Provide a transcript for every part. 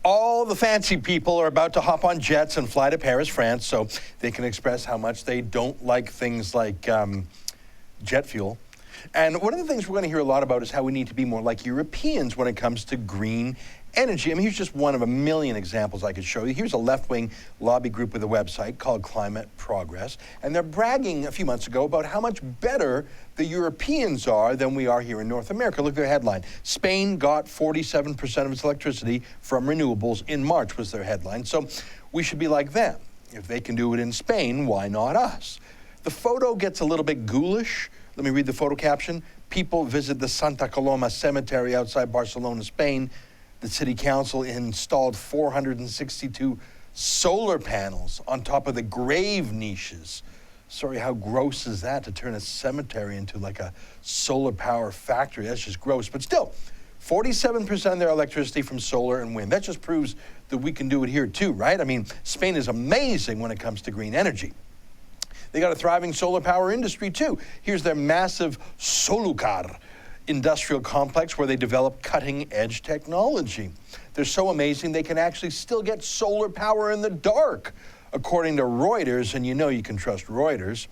All the fancy people are about to hop on jets and fly to Paris, France, so they can express how much they don't like things like jet fuel. And one of the things we're going to hear a lot about is how we need to be more like Europeans when it comes to green energy. I mean, here's just one of a million examples I could show you. Here's a left-wing lobby group with a website called Climate Progress, and they're bragging a few months ago about how much better the Europeans are than we are here in North America. Look at their headline. Spain got 47% of its electricity from renewables in March was their headline. So we should be like them. If they can do it in Spain, why not us? The photo gets a little bit ghoulish. Let me read the photo caption. People visit the Santa Coloma cemetery outside Barcelona, Spain. The city council installed 462 solar panels on top of the grave niches. Sorry, how gross is that to turn a cemetery into like a solar power factory? That's just gross. But still, 47% of their electricity from solar and wind. That just proves that we can do it here too, right? I mean, Spain is amazing when it comes to green energy. They got a thriving solar power industry too. Here's their massive Solucar industrial complex where they develop cutting-edge technology. They're so amazing they can actually still get solar power in the dark, according to Reuters, and you know you can trust Reuters.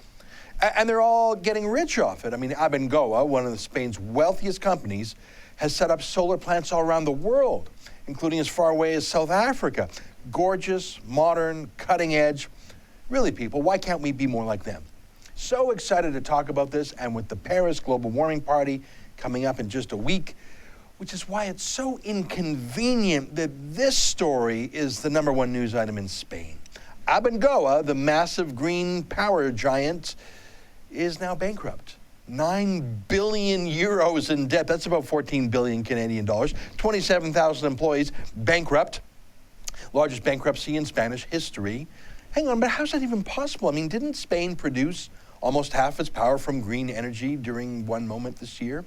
And they're all getting rich off it. I mean, Abengoa, one of Spain's wealthiest companies, has set up solar plants all around the world, including as far away as South Africa. Gorgeous, modern, cutting-edge. Really, people, why can't we be more like them? So excited to talk about this, and with the Paris Global Warming Party coming up in just a week, which is why it's so inconvenient that this story is the #1 news item in Spain. Abengoa, the massive green power giant, is now bankrupt. 9 billion euros in debt. That's about 14 billion Canadian dollars. 27,000 employees bankrupt. Largest bankruptcy in Spanish history. Hang on, but how's that even possible? I mean, didn't Spain produce almost half its power from green energy during one moment this year?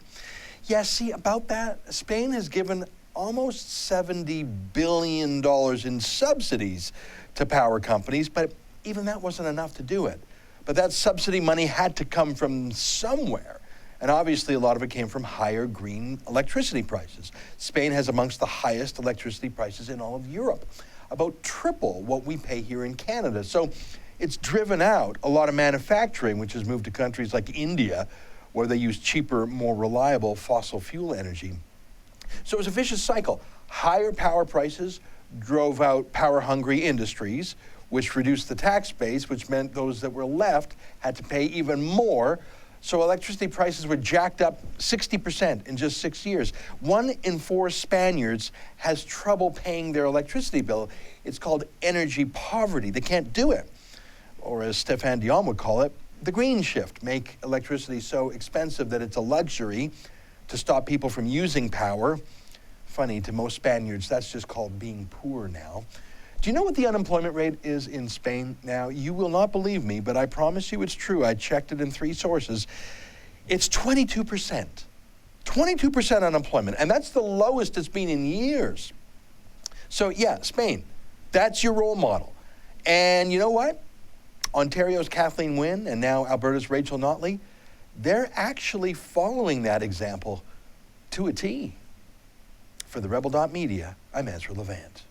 Yeah, see, about that, Spain has given almost $70 billion in subsidies to power companies, but even that wasn't enough to do it. But that subsidy money had to come from somewhere. And obviously a lot of it came from higher green electricity prices. Spain has amongst the highest electricity prices in all of Europe, about triple what we pay here in Canada. So it's driven out a lot of manufacturing, which has moved to countries like India, where they use cheaper, more reliable fossil fuel energy. So it was a vicious cycle. Higher power prices drove out power-hungry industries, which reduced the tax base, which meant those that were left had to pay even more. So electricity prices were jacked up 60% in just 6 years. 1 in 4 Spaniards has trouble paying their electricity bill. It's called energy poverty. They can't do it. Or as Stéphane Dion would call it, the green shift, make electricity so expensive that it's a luxury to stop people from using power. Funny, to most Spaniards, that's just called being poor now. Do you know what the unemployment rate is in Spain now? You will not believe me, but I promise you it's true. I checked it in 3 sources. It's 22%. 22% unemployment, and that's the lowest it's been in years. So yeah, Spain, that's your role model. And you know what? Ontario's Kathleen Wynne and now Alberta's Rachel Notley, they're actually following that example to a T. For TheRebel.media, I'm Ezra Levant.